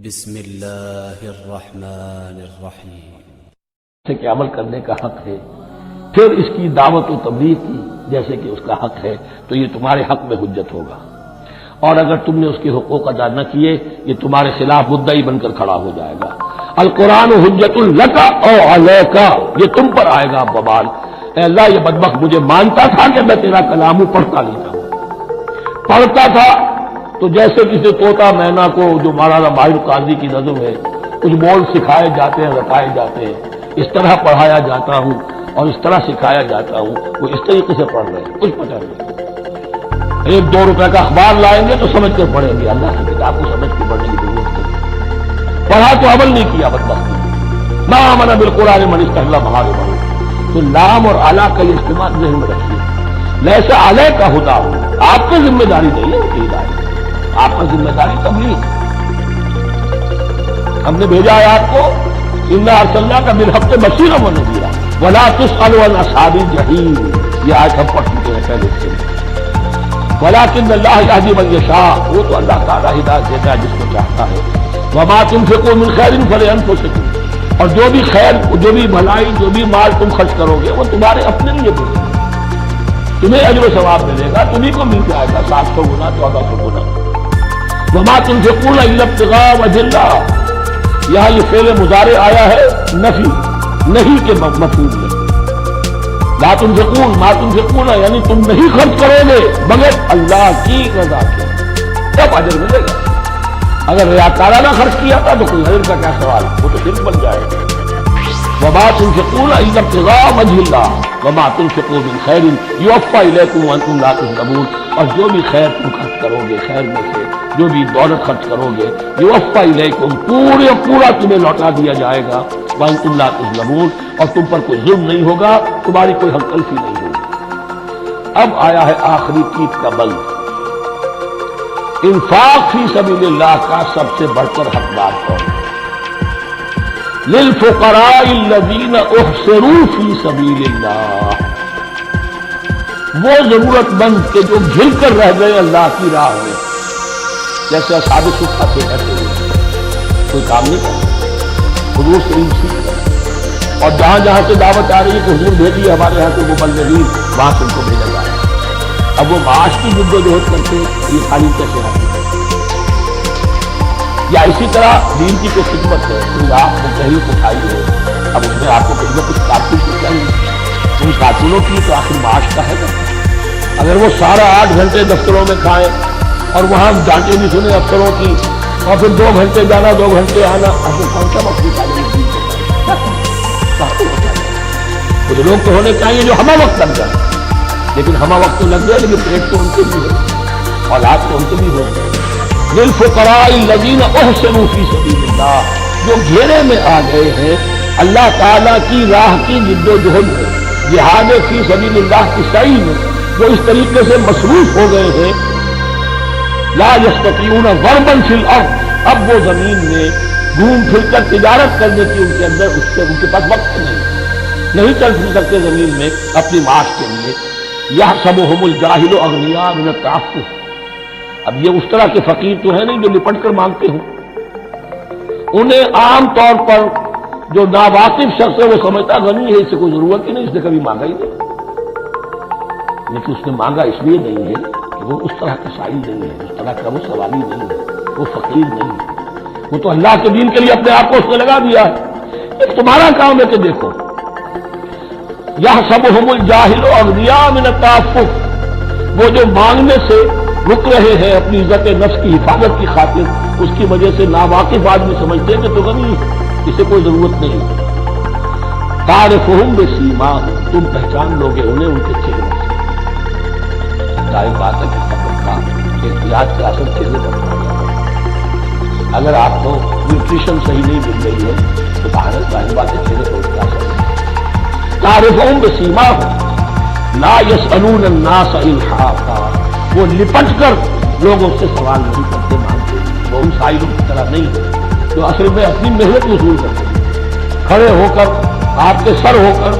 بسم اللہ الرحمن الرحیم جیسے کہ عمل کرنے کا حق ہے، پھر اس کی دعوت و تبلیغ کی جیسے کہ اس کا حق ہے، تو یہ تمہارے حق میں حجت ہوگا۔ اور اگر تم نے اس کے حقوق ادا نہ کیے، یہ تمہارے خلاف مدعی بن کر کھڑا ہو جائے گا۔ القرآن حجت لک او علیک، یہ تم پر آئے گا بوال۔ اے اللہ، یہ بدبخت مجھے مانتا تھا کہ میں تیرا کلام پڑھتا نہیں تھا، پڑھتا تھا تو جیسے کسی طوطا مینا کو، جو مولانا ماہر قاضی کی نظم ہے، کچھ بول سکھائے جاتے ہیں، رٹائے جاتے ہیں، اس طرح پڑھایا جاتا ہوں اور اس طرح سکھایا جاتا ہوں، وہ اس طریقے سے پڑھ رہے ہیں، کچھ پتہ نہیں۔ 1-2 روپے کا اخبار لائیں گے تو سمجھ کر پڑھیں گے، اللہ کی کتاب کو سمجھ کے پڑھنے کی ضرورت نہیں، پڑھا تو عمل نہیں کیا بدبخت۔ ما آمن بالقرآن من استحل محارمہ، تو لام اور اعلیٰ کا یہ اجتماع ذہن میں رکھیے۔ لیسا علیہ کا ہدا ہو، آپ کی ذمہ داری نہیں ہے ان کی ہدایت، آپ کا ذمہ داری تبلیغ۔ ہم نے بھیجا ہے آپ کو، انا ارسلناک بالحق بشیرا ونذیرا ولا تسأل عن اصحاب الجحیم، یہ آیت ہم پڑھ چکے ہیں پہلے سے۔ ولکن اللہ یہدی من یشاء، وہ تو اللہ تعالیٰ ہدایت دیتا ہے جس کو چاہتا ہے۔ وما تنفقوا من خیر فلانفسکم، اور جو بھی خیر، جو بھی بھلائی، جو بھی مال تم خرچ کرو گے وہ تمہارے اپنے لیے کرو گے، تمہیں اجر و ثواب ملے گا، تمہیں کو مل جائے گا 700 گنا 1400 گنا۔ وما تنفقون الا ابتغاء وجہ اللہ، یہاں یہ فعل مضارع آیا ہے نفی، نہیں کے مفہوم میں۔ لا تنفقون، ما تنفقون یعنی تم نہیں خرچ کرو گے مگر اللہ کی رضا کے، تب اجر ملے گا۔ اگر ریاکارانہ خرچ کیا تھا تو کوئی اجر کا کیا سوال، وہ تو شرک بن جائے گا۔ وما تنفقون الا ابتغاء وجہ اللہ وما تنفقوا من خیر یوفى الیکم وانتم لا تظلمون، اور جو بھی خیر تم خرچ کرو گے، خیر میں سے جو بھی دولت خرچ کرو گے، یوفى الیکم، پورا تمہیں لوٹا دیا جائے گا، وانتم لا تظلمون، اور تم پر کوئی ظلم نہیں ہوگا، تمہاری کوئی حق تلفی نہیں ہوگی۔ اب آیا ہے آخری چیز کا بل، انفاق فی سبیل اللہ کا سب سے بڑھ کر حقدار کون ہے؟ للفقراء الذین احصروا فی سبیل اللہ، وہ ضرورت مند کہ جو گھل کر رہ گئے اللہ کی راہ میں، جیسے اصحاب صفہ سے کہتے ہوئے کوئی کام نہیں کرتے، حضور سے علم سیکھ رہے، اور جہاں جہاں سے دعوت آ رہی ہے کہ حضور بھیجیے ہمارے یہاں سے مبلغین، وہاں سے ان کو بھیجا جا رہا ہے۔ اب وہ معاش کی جدوجہد کرتے ہیں، یہ خالی کیسے حاصل ہے؟ یا اسی طرح دین کی کوئی خدمت ہے، کوئی آپ نے تحریک اٹھائی ہے، اب اس میں آپ کو کچھ نہ کچھ کارکن تو چاہیے، ان کارکنوں کی تو آخر معاش کا ہے نا۔ اگر وہ سارا 8 گھنٹے دفتروں میں کھائیں اور وہاں ڈانٹے بھی سنے افسروں کی، اور پھر 2 گھنٹے جانا 2 گھنٹے آنا، اب وہ کون سا وقت نکالیں گے؟ کچھ لوگ تو ہونے چاہیے جو ہمہ وقت لگ جائے، لیکن ہمہ وقت تو لگ جائے لیکن پیٹ تو ان کے بھی ہے، اولاد تو ان کے بھی ہو۔ للفقراء الذین احصروا فی سبیل اللہ، جو گھیرے میں آ گئے ہیں اللہ تعالیٰ کی راہ کی جد و جہد میں، جہاد فی سبیل اللہ کی سعی میں، وہ اس طریقے سے مصروف ہو گئے ہیں، لا یستطیعون ضربا فی الارض، اب وہ زمین میں گھوم پھر کر تجارت کرنے کی ان کے اندر، اس سے ان کے پاس وقت نہیں چل پھر سکتے زمین میں اپنی معاش کے لیے۔ یحسبهم الجاہل اغنیاء من التعفف، اب یہ اس طرح کے فقیر تو ہے نہیں جو لپٹ کر مانگتے ہوں، انہیں عام طور پر جو ناواقف شخص ہے وہ سمجھتا غنی ہے، اس سے کوئی ضرورت ہی نہیں، اس نے کبھی مانگا ہی نہیں، لیکن اس نے مانگا اس لیے نہیں ہے کہ وہ اس طرح کا سائل نہیں ہے، اس طرح کا وہ سوالی نہیں ہے، وہ فقیر نہیں ہے، وہ تو اللہ کے دین کے لیے اپنے آپ کو اس نے لگا دیا ہے۔ یہ تمہارا کام ہے کہ دیکھو، یحسبهم الجاہل اغنیاء من التعفف، وہ جو مانگنے سے رک رہے ہیں اپنی عزت نفس کی حفاظت کی خاطر، اس کی وجہ سے ناواقف آدمی سمجھتے ہیں کہ تو غنی ہے، اسے کوئی ضرورت نہیں۔ تعرفهم بسیماہم، تم پہچان لوگے انہیں ان کے چہرے سے۔ ظاہر بات ہے کہ سفر کا احتیاط کا اثر چہرے پر پڑ جاتا ہے، اگر آپ کو نیوٹریشن صحیح نہیں مل رہی ہے تو ظاہر بات ہے چہرے پر اس کا اثر ہے۔ تعرفهم بسیماہم لا یسألون الناس الحافا، وہ لپٹ کر لوگوں سے سوال نہیں کرتے، مانگتے، وہ ان سائلوں کی طرح نہیں ہے جو اصل میں اپنی محنت وصول کرتے ہیں، کھڑے ہو کر آپ کے سر ہو کر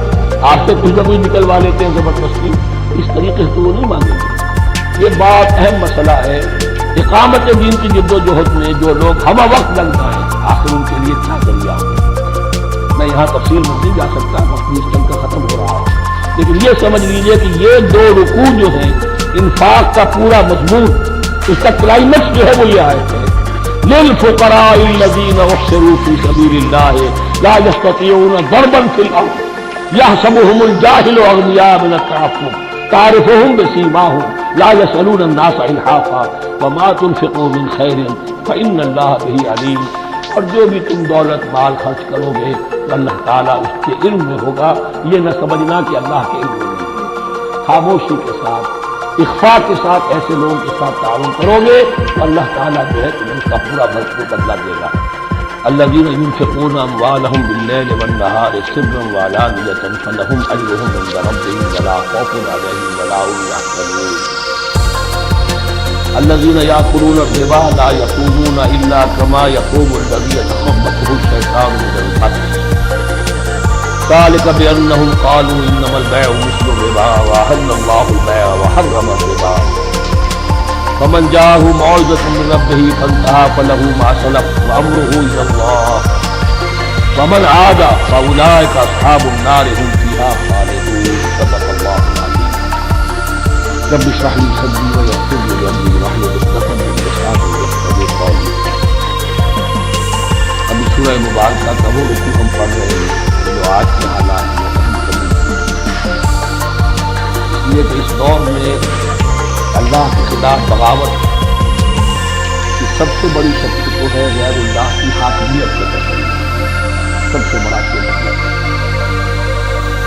آپ سے کچھ نہ کچھ نکلوا لیتے ہیں زبردستی، اس طریقے سے تو وہ نہیں مانگیں گے۔ یہ بات اہم مسئلہ ہے اقامت دین کی جد و جہد میں جو لوگ ہمہ وقت لگ جائیں آخر ان کے لیے کیا ذریعہ ہو. میں یہاں تفصیل میں نہیں جا سکتا، وقت اس ٹائم کا ختم ہو رہا ہے، لیکن یہ سمجھ لیجئے کہ یہ دو رکوع جو ہیں انفاق کا پورا مضمون، اس کا کلائمیکس جو ہے وہ یہ آیت ہے للفقراء الذین احصروا فی سبیل اللہ لا یستطیعون ضربا فی الارض یحسبهم الجاہل اغنیاء من التعفف تعرفهم بسیماهم لا یسألون الناس الحافا وما تنفقوا من خیر فإن اللہ به علیم. اور جو بھی تم دولت مال خرچ کرو گے اللہ تعالیٰ اس کے علم میں ہوگا. یہ نہ سمجھنا کہ اللہ کے علم میں نہیں ہے. خاموشی کے ساتھ اخفاء کے ساتھ ایسے لوگوں کے ساتھ تعاون کرو گے تو اللہ تعالیٰ جو ہے تمہیں اس کا پورا بھرپور بدلہ دے گا. الذین ينفقون اموالهم باللیل والنہار سرا وعلانیۃ فلہم اجرهم عند ربهم ولا خوف علیہم ولا هم یحزنون. الذین یأکلون الربا لا یقومون الا کما یقوم الذی یتخبطه الشیطان من المس ذلك بأنهم قالوا انما البيع مثل الربا وأحل الله البيع وحرم الربا فمن جاءه موعظة من ربه فانتهى فله ما سلف وأمره إلى الله ومن عاد فأولئك أصحاب النار هم فيها خالدون. صدق الله العظيم. رب اشرح لي صدري ويسر لي أمري واحلل عقدة من لساني يفقهوا قولي. ابھی سورہ مبارکہ کا وہ رکوع ہم پڑھ رہے ہیں جو آج کے حالات میں اس لیے کہ اس دور میں اللہ کے خلاف بغاوت کی سب سے بڑی شکتی تو ہے غیر اللہ کی حاکمیت کے تسلیم، سب سے بڑا شرک.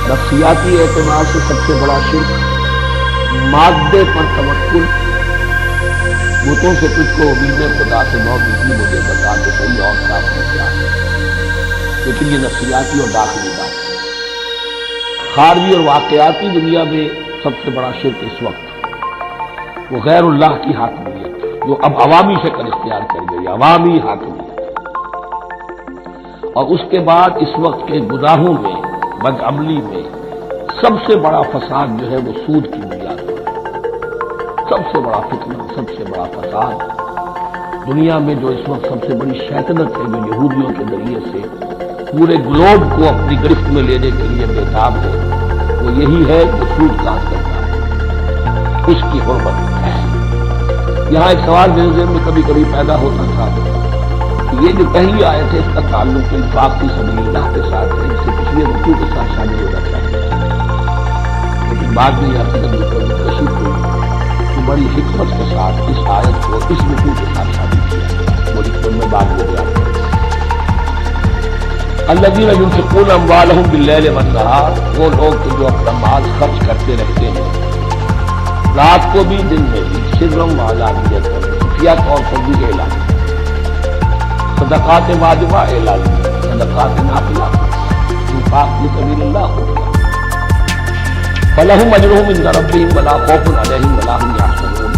نفسیاتی اعتبار سے سب سے بڑا شرک، مادے پر توکل، بتوں سے تجھ کو امید خدا سے نو بیتی مجھے بتا کہ صحیح اور صاف ہے کیا ہے. لیکن یہ نفسیاتی اور داخلی بات ہے. خارجی اور واقعاتی دنیا میں سب سے بڑا شرک اس وقت وہ غیر اللہ کی حاکمیت جو اب عوامی شکل اختیار کر گئی، عوامی حاکمیت. اور اس کے بعد اس وقت کے گناہوں میں، بدعملی میں سب سے بڑا فساد جو ہے وہ سود کی بنیاد پر. سب سے بڑا فتنہ، سب سے بڑا فساد دنیا میں جو اس وقت سب سے بڑی شیطنت ہے جو یہودیوں کے ذریعے سے پورے گلوب کو اپنی گرفت میں لینے کے لیے بےتاب ہے، وہ یہی ہے جو سود کاٹ کرتا ہے، اس کی حرمت. یہاں ایک سوال میرے ذہن میں کبھی کبھی پیدا ہوتا تھا کہ یہ جو پہلی آیت ہے اس کا تعلق انفاق فی سبیل اللہ کے ساتھ ہے، اس سے پچھلے رکوع کے ساتھ شامل ہو جاتا ہے. لیکن بعد میں یہ حقیقت منتشر ہوئی کہ بڑی حکمت کے ساتھ اس آیت کو اس رکوع کے ساتھ شامل کیا. وہ حکمت میں بعد میں گیا. الذین ينفقون اموالهم باللیل والنہار، وہ لوگ جو اپنا مال خرچ کرتے رہتے ہیں رات کو بھی دن میں بھی، سرًا وعلانیۃ، خفیہ طور پر بھی اعلان، صدقات واجبہ اعلان، صدقات نافلہ، انفاق فی سبیل اللہ ہو گیا. فلہم اجرہم عند ربہم ولا خوف علیہم ولا هم یحزنون.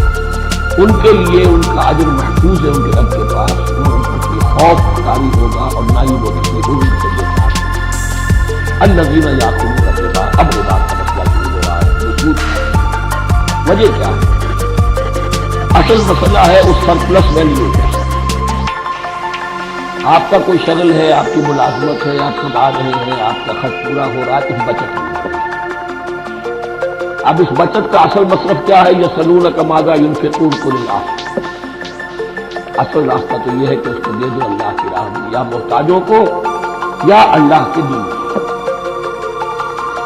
ان کے لیے ان کا اجر محفوظ ہے ان کے رب کے پاس، نہ ان پر کوئی خوف طاری ہوگا اور نہ ہی وہ کسی حزن سے بے. الذین یأکلون الربا، اب ربا کا مسئلہ شروع ہو رہا ہے. وجہ کیا ہے؟ اصل مسئلہ ہے اس سرپلس ویلیو کا. آپ کا کوئی شغل ہے، آپ کی ملازمت ہے، آپ کما رہے ہیں، آپ کا خرچ پورا ہو رہا ہے، اس بچت ہے. اب اس بچت کا اصل مصرف کیا ہے؟ یسألونک ماذا ينفقون قل اللہ. اصل راستہ تو یہ ہے کہ اس کو دے دو اللہ کی راہ میں، یا محتاجوں کو یا اللہ کے دین میں.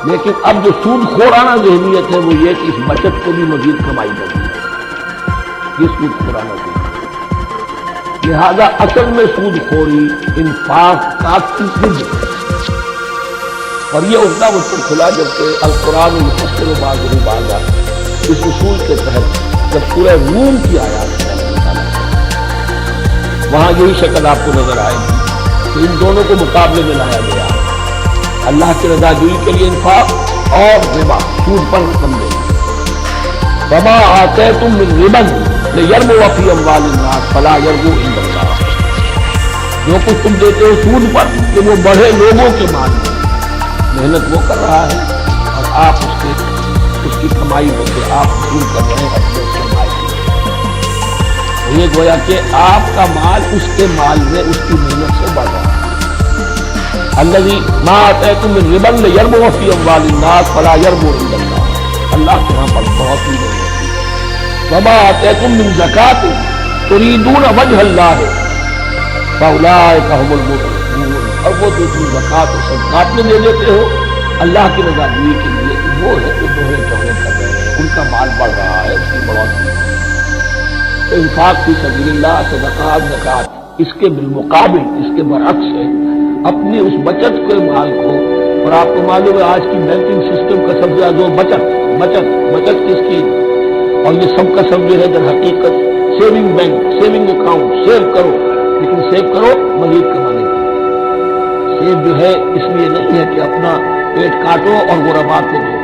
لیکن اب جو سود خورانہ ذہنیت ہے وہ یہ کہ اس بچت کو بھی مزید کمائی کرنی ہے، یہ سود خورانہ ذہنیت. لہذا اصل میں سود خوری انفاق کا ضد ہے. اور یہ عہدہ مجھ پر کھلا جبکہ القرآن یفسر بعضہ بعضا، اس اصول کے تحت جب سورہ روم کی آیات ہے وہاں یہی شکل آپ کو نظر آئے گی کہ ان دونوں کو مقابلے میں لایا گیا. اللہ کی رضا جوئی کے لیے انفاق اور ربا، سود پر رقم دینا. وما آتیتم من ربا لیربو فی اموال الناس فلا یربو عند اللہ. جو کچھ تم دیتے ہو سود پر کہ وہ بڑھے لوگوں کے مال میں، محنت وہ کر رہا ہے اور آپ اس کی کمائی میں سے آپ وصول کر رہے ہیں اپنے کمائی. یہ گویا کہ آپ کا مال اس کے مال میں اس کی محنت سے بڑھ رہا ہے۔ الذی ما آتیتم من ربا لیربو فی اموال الناس فلا یربو عند اللہ، اللہ کے ہاں پر بہت ہی ہے۔ وما آتیتم من زکات تریدون وجہ اللہ فاولئک هم المضعفون، اور وہ جو تم زکات اور صدقات میں دے دیتے ہو اللہ کی رضامندی کے لیے، وہ ہے جو دوہرے چوہرے کر رہے ہیں، ان کا مال بڑھ رہا ہے، اس کی بڑھوتری ہے۔ انفاق فی سبیل اللہ، صدقات، زکات، اس کے بالمقابل، اس کے برعکس ہے اپنی اس بچت کے مال کو، اور آپ کو معلوم ہے آج کی بینکنگ سسٹم کا سب سے زیادہ بچت کی اسکیم، اور یہ سب کا سب جو ہے در حقیقت saving bank, saving account, save کرو، لیکن سیو کرو مزید کمانے کے لیے۔ سیو جو ہے اس لیے نہیں ہے کہ اپنا پیٹ کاٹو اور غرباء کو دو،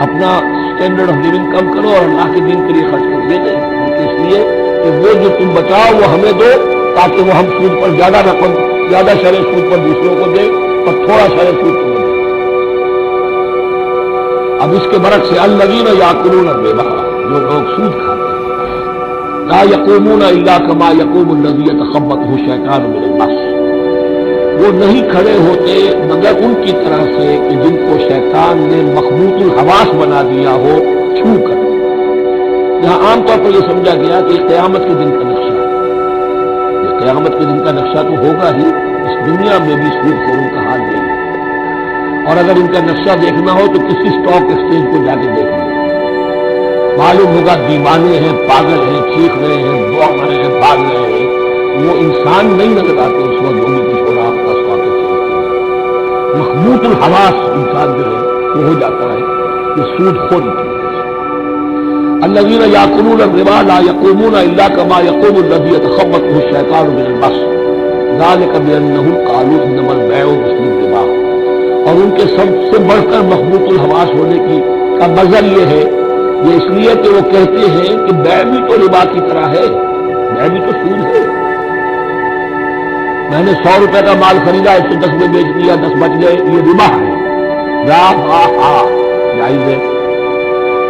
اپنا اسٹینڈرڈ آف لیونگ کم کرو اور اللہ کے دین کے لیے خرچ کرو، یہ نہیں، بلکہ اس لیے کہ وہ جو تم بچاؤ وہ ہمیں دو، تاکہ وہ ہم سود پر زیادہ رقم، زیادہ شرح سود پر دوسروں کو دیں اور تھوڑا شرح سود تمہیں دیں۔ اب اس کے برعکس سے الذین یاکلون الربا، جو لوگ سود کھاتے ہیں، لا یقومون الا کما یقوم الذی یتخبطہ الشیطان من المس، وہ نہیں کھڑے ہوتے مگر ان کی طرح سے کہ جن کو شیطان نے مخبوط الحواس بنا دیا ہو چھو کر۔ یہاں عام طور پر یہ سمجھا گیا کہ قیامت کے دن کا نقشہ ہے، یہ قیامت کے دن کا نقشہ تو ہوگا ہی، اس دنیا میں بھی سود خوروں کا حال نہیں ہے، اور اگر ان کا نقشہ دیکھنا ہو تو کسی اسٹاک ایکسچینج کو جا کے دیکھ لیں، معلوم ہوگا دیوانے ہیں، پاگل ہیں، چیخ رہے ہیں، دوڑ رہے ہیں، بھاگ رہے ہیں، وہ انسان نہیں نظر آتے اس وقت، جو بھی کچھ ہو رہا ہوگا اسٹاک ایکسچینج، مخبوط الحواس انسان جو ہے وہ ہو جاتا ہے کہ سود خوری کی وجہ سے۔ الذین یاکلون الربا لا یقومون الا کما یقوم الذی یتخبطہ الشیطان من المس ذلک بانہم قالوا انما البیع مثل الربا، اور ان کے سب سے بڑھ کر مخبوط الحواس ہونے کی کا مظہر یہ ہے، یہ اس لیے کہ وہ کہتے ہیں کہ بیع بھی تو ربا کی طرح ہے، بیع بھی تو سود ہے، میں نے 100 روپے کا مال خریدا 110 میں بیچ دیا، 10 بچ گئے، یہ ربا ہے، جائز ہے۔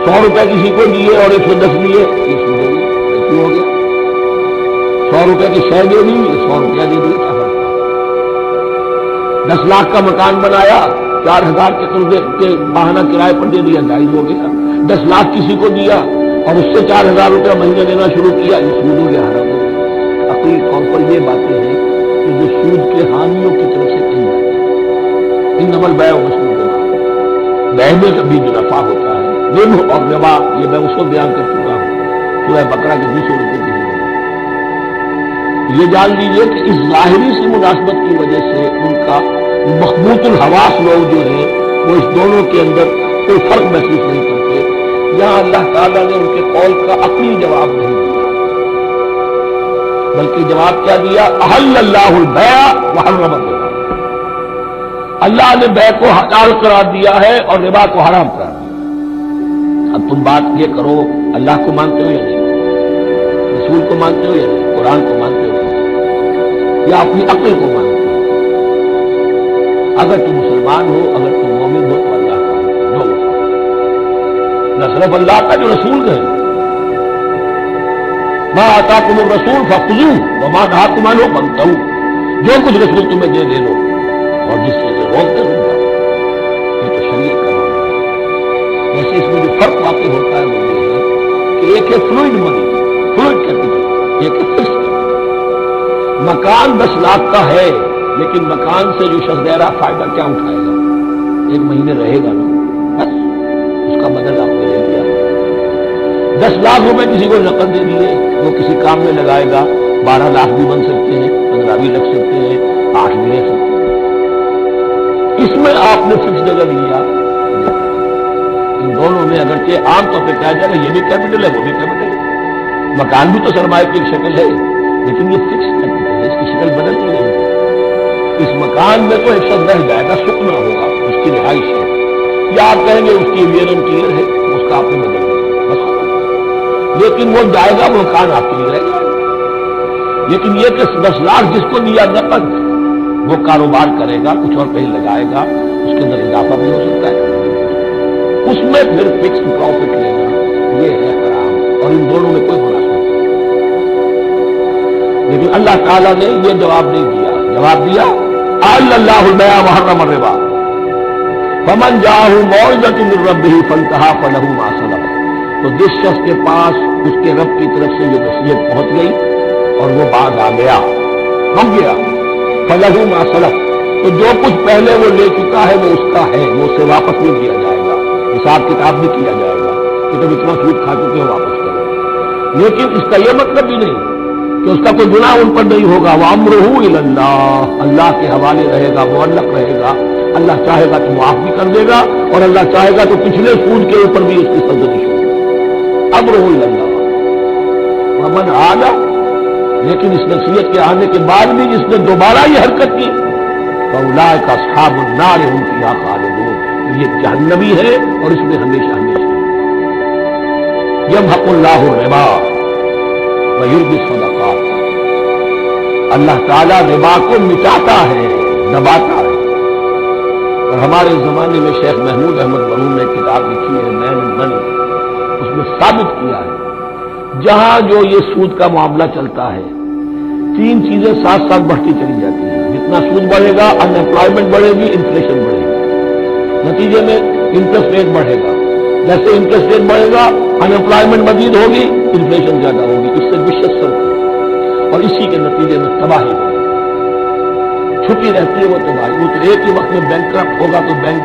100 روپے کسی کو دیے اور 110 لیے، یہ سود ہو گیا، کیوں ہو گیا؟ 100 روپے کی شے دے دی، 100 روپیہ دے دیا، کیا فرق ہے؟ 10 لاکھ کا مکان بنایا، 4000 کے قرضے کے ماہانہ کرائے پر دے دیا، جائز ہو گیا۔ 10 لاکھ کسی کو دیا اور اس سے 4000 روپیہ مہینے دینا شروع کیا، یہ سود ہو گیا، حرام ہو گیا۔ عقلی طور پر یہ باتیں ہیں کہ جو سود کے حامیوں کی طرف سے کہی جاتی ہے۔ انما البیع مثل الربا، بیع میں کبھی جو نفع ہوتا ہے، ربا اور ربا، یہ میں اس کو بیان کر چکا ہوں سورہ بقرہ کے 200 رکوع کی حدود میں۔ یہ جان لیجئے کہ اس ظاہری سی مناسبت کی وجہ سے ان کا مخبوط الحواس لوگ جو ہیں وہ اس دونوں کے اندر کوئی فرق محسوس نہیں کرتے۔ یہاں اللہ تعالیٰ نے ان کے قول کا عقلی جواب نہیں دیا، بلکہ جواب کیا دیا؟ احل اللہ البیع وحرم الربا، اللہ نے بیع کو حلال قرار دیا ہے اور ربا کو حرام قرار دیا۔ اب تم بات یہ کرو، اللہ کو مانتے ہو یا نہیں، رسول کو مانتے ہو یا نہیں، قرآن کو مانتے ہو یا نہیں، یا اپنی عقل کو مانتے ہو؟ اگر تم مسلمان ہو، اگر تم مومن ہو تو اللہ کا جو نہ صرف اللہ کا، جو رسول کا ہے، ما آتاکم الرسول فخذوہ وما نہاکم عنہ فانتہوا، جو کچھ رسول تمہیں دے لے لو، اور جس سے روکتے رک جاؤ، یہ تو شریعت کا معاملہ ہے۔ ویسے اس میں جو فرق واقع ہوتا ہے وہ یہ ہے کہ ایک ہے فلوئڈ منی، فلوئڈ کیپٹل، ایک ہے فکس کیپٹل۔ مکان 10 لاکھ کا ہے، لیکن مکان سے جو شخص دے رہا فائدہ کیا اٹھائے گا؟ 1 مہینے رہے گا نا، بس اس کا بدل آپ نے لے لیا۔ 10 لاکھ روپے کسی کو نقد دے دیے، وہ کسی کام میں لگائے گا، 12 لاکھ بھی بن سکتے ہیں، 15 بھی لگ سکتے ہیں، 8 بھی لے سکتے ہیں۔ اس میں آپ نے فکس جگہ لیا، ان دونوں میں اگرچہ عام طور پہ کہا جائے گا یہ بھی کیپٹل ہے وہ بھی کیپٹل ہے، مکان بھی تو سرمایہ کی ایک شکل ہے، لیکن یہ فکس کیپٹل ہے، اس کی شکل بدل نہیں رہی۔ اس مکان میں تو ایک شخص رہ جائے گا، سکنا ہوگا، اس کی رہائش ہے، یا آپ کہیں گے اس کی ویئر اینڈ ٹیئر ہے، اس کا آپ نے بدل دیا، بس ختم۔ لیکن وہ جائے گا، وہ مکان آپ کے لیے رہ جائے گا۔ لیکن یہ کہ 10 لاکھ جس کو دیا نقد، وہ کاروبار کرے گا، کچھ اور کہیں لگائے گا، اس کے اندر اضافہ بھی ہو سکتا ہے، اس میں پھر فکس پروفٹ لینا یہ ہے حرام، اور ان دونوں میں کوئی مناسبت نہیں۔ لیکن اللہ تعالیٰ نے یہ جواب نہیں دیا. جواب دیا اللہ البیع وحرم الربا فمن جاءہ موعظۃ من ربہ فانتہی فلہ ما سلف. تو جس شخص کے پاس اس کے رب کی طرف سے یہ نصیحت پہنچ گئی اور وہ باز آ گیا، رک گیا، فلہ ما سلف، تو جو کچھ پہلے وہ لے چکا ہے وہ اس کا ہے، وہ اسے واپس نہیں کیا جائے گا، حساب کتاب نہیں کیا جائے گا کہ تم اتنا سود کھا چکے ہو واپس کرو. لیکن اس کا یہ مطلب بھی نہیں کہ اس کا کوئی گناہ ان پر نہیں ہوگا. وَأَمْرُهُ إِلَى اللَّهِ، اللہ کے حوالے رہے گا، معلق رہے گا. اللہ چاہے گا تو معاف بھی کر دے گا اور اللہ چاہے گا تو پچھلے سود کے اوپر بھی اس کی سرزنش ہوگی. أَمْرُهُ إِلَى اللَّهِ وَمَنْ عَادَ، لیکن اس نصیحت کے آنے کے بعد بھی جس نے دوبارہ یہ حرکت کی فَأُولَٰئِكَ أَصْحَابُ النَّارِ هُمْ فِيهَا خَالِدُونَ، یہ جہنمی ہے اور اس میں ہمیشہ ہمیشہ. يَمْحَقُ اللَّهُ الرِّبَا وَيُرْبِي الصَّدَقَاتِ، اللہ تعالیٰ ربا کو مٹاتا ہے، دباتا ہے. اور ہمارے زمانے میں شیخ محمود احمد مرحوم نے کتاب لکھی ہے مین اینڈ منی، اس میں ثابت کیا ہے جہاں جو یہ سود کا معاملہ چلتا ہے تین چیزیں ساتھ ساتھ بڑھتی چلی جاتی ہیں. جتنا سود بڑھے گا ان امپلائمنٹ بڑھے گی، انفلیشن بڑھے گی، نتیجے میں انٹرسٹ ریٹ بڑھے گا. جیسے انٹرسٹ ریٹ بڑھے گا ان امپلائمنٹ مزید ہوگی، انفلیشن زیادہ ہوگی. اس سے وشیس سرکل اور اسی کے نتیجے میں تباہی ہوگی، چھپی رہتی ہے وہ تباہی. وہ تو ایک ہی وقت میں بینک کرپٹ ہوگا تو بینک،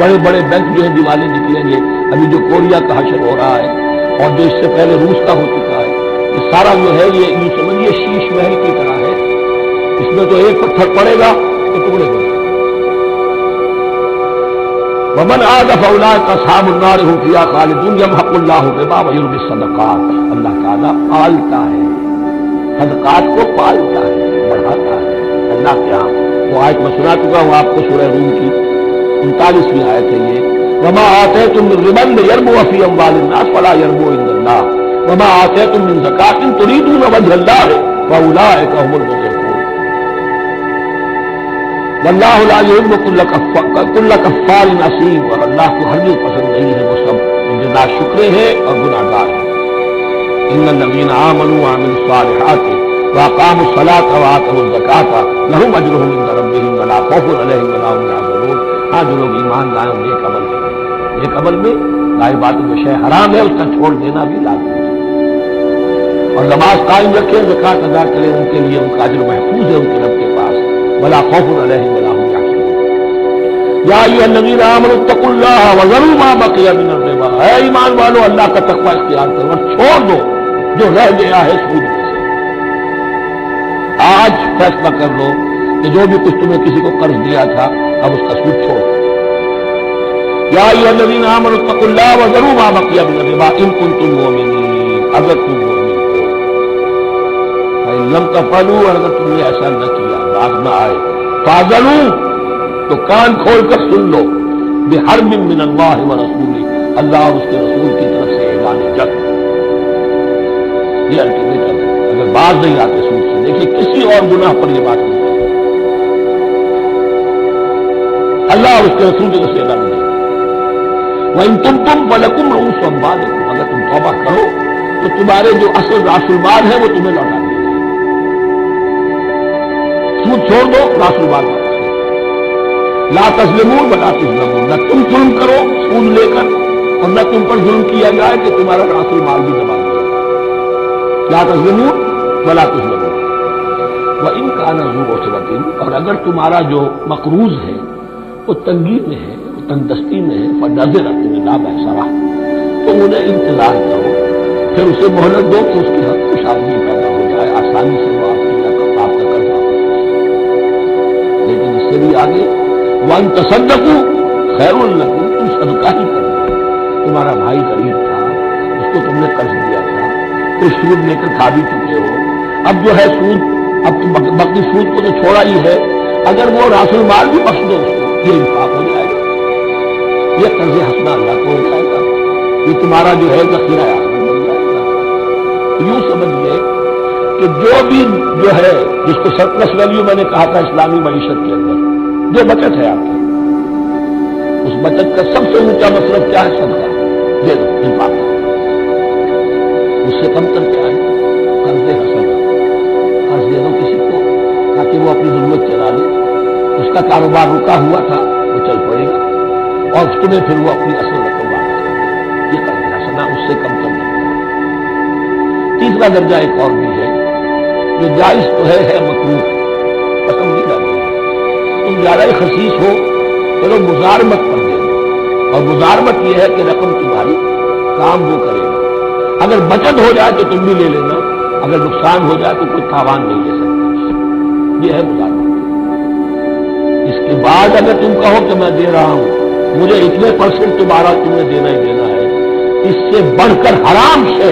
بڑے بڑے بینک جو ہے دیوالے نکلیں گے. ابھی جو کوریا کا حشر ہو رہا ہے اور جو اس سے پہلے روس کا ہو چکا ہے، یہ سارا جو ہے یہ یوں سمجھیے شیش محل کی طرح ہے. اس میں تو ایک پتھر پڑے گا تو ٹکڑے ہو جائیں گے. ومن عاد فاولئک اصحاب النار هم فیہا خالدون. یمحق اللہ الربا ویربی الصدقات، اللہ تعالیٰ پالتا ہے، صدقات کو پالتا ہے، بڑھاتا ہے. اللہ کے ہاں وہ آیت میں سنا چکا ہوں آپ کو، سورہ روم کی 39ویں آیت ہے یہ. وما آتیتم من ربا لیربو فی اموال الناس فلا یربو عند اللہ وما آتیتم من زکاۃ تریدون وجہ اللہ فاولئک هم المضعفون. واللہ لا یحب کل کفار اثیم، اور اللہ کو ہرگز پسند نہیں ہے وہ سب جو ناشکرے ہیں اور گناہ گار ہیں. ان الذین آمنوا وعملوا الصالحات واقاموا الصلاة وآتوا الزکاة لهم اجرهم عند ربهم ولا خوف علیہم ولا هم یحزنون. ہاں جو لوگ ایمان لائے اور نیک عمل کریں، نیک عمل میں ظاہر بات جو شے حرام ہے اس کا چھوڑ دینا بھی لازمی ہے، اور نماز قائم رکھیں، زکات ادا کریں، ان کے لیے ان کا اجر محفوظ ہے ان کے رب کے پاس. ولا خوف علیہم ولا هم یحزنون. یا ایھا الذین آمنوا اتقوا اللہ وذروا ما بقی من الربا، اے ایمان والو اللہ کا تقوی اختیار کرو اور چھوڑ دو جو رہ گیا ہے سود میں سے. آج فیصلہ کر لو کہ جو بھی کچھ تمہیں کسی کو قرض دیا تھا اب اس کا سود چھوڑ. یا ایھا الذین آمنوا اتقوا اللہ وذروا ما بقی من الربا ان کنتم مؤمنین، اگر تم مومن ہو. فإن لم تفعلوا، اگر تم نے ایسا نہ کیا، باز نہ آئے، فاذنوا، تو کان کھول کر سن لو، بحرب من اللہ ورسولہ، اللہ اور اس کے رسول کی طرف سے اعلان جنگ. یہ الٹیمیٹم ہے. اگر باز نہیں آتے سود سے، دیکھیے کسی اور گناہ پر یہ بات نہیں ہے، اللہ اور اس کے رسول کی طرف سے اعلان جنگ. وَإِن تُبْتُمْ فَلَكُمْ رُءُوسُ أَمْوَالِكُمْ، اگر تم توبہ کرو تو تمہارے جو اصل راس المال ہے وہ تمہیں لوٹا دیا جائے. سود چھوڑ دو، راس المال واپس لو. لا تظلمون ولا تظلمون، نہ تم ظلم کرو سود لے کر اور نہ تم پر ظلم کیا جائے کہ تمہارا راس المال بھی دبا دیا جائے. لا تظلمون ولا تظلمون. وَإِن كَانَ ذُو عُسْرَةٍ، اور اگر تمہارا جو مقروض ہے وہ تنگی میں ہے، وہ تنگدستی میں ہے، فَنَظِرَةٌ إِلَىٰ مَيْسَرَةٍ، تو انہیں انتظار کرو، پھر اسے مہلت دو کہ اس کی حق کچھ آدمی پیدا ہو جائے، آسانی سے وہ آپ کا قرض واپس کر سکے. لیکن اس سے بھی آگے وَأَن تَصَدَّقُوا خَيْرٌ لَكُمْ، تم صدقہ ہی کرو. تمہارا بھائی غریب تھا، اس کو تم نے قرض دیا تھا، تو سود لے کر کھا بھی چکے ہو. اب جو ہے سود، اب باقی سود کو تو چھوڑا ہی ہے، اگر وہ راس المال بھی بخش دو اس کو، یہ انفاق ہو جائے گا، یہ قرض حسنہ اللہ کو ہو جائے گا، یہ تمہارا جو ہے ذخیرہ آخرت بن جائے گا. یوں سمجھیے کہ جو بھی جو ہے جس کو سرپلس ویلیو میں نے کہا تھا اسلامی معیشت کے اندر جو بچت ہے آپ کی، اس بچت کا سب سے اونچا مصرف کیا ہے؟ صدقہ دے دو، انفاق کرو. اس سے کم تر کیا ہے؟ قرض حسنہ. قرض وہ اپنی ضرورت چلا لے، اس کا کاروبار رکا ہوا تھا وہ چل پڑے گا، اور تمہیں پھر وہ اپنی اصل رقم واپس کرے گا، یہ کر دینا سنا اس سے کم کم نہیں۔ تیسرا درجہ ایک اور بھی ہے جو جائز تو ہے مکروہ، پسندیدہ نہیں ہے۔ تم زیادہ ہی خسیس ہو، چلو مزارمت کر دے دو، اور مزارمت یہ ہے کہ رقم تمہاری کام وہ کرے گا، اگر بچت ہو جائے تو تم بھی لے لینا، اگر نقصان ہو جائے تو کوئی تاوان نہیں لے سکتے، یہ ہے مزارمت۔ اس کے بعد اگر تم کہو کہ میں دے رہا ہوں، مجھے اتنے % تمہارا تمہیں دینا ہی دینا ہے، اس سے بڑھ کر حرام سے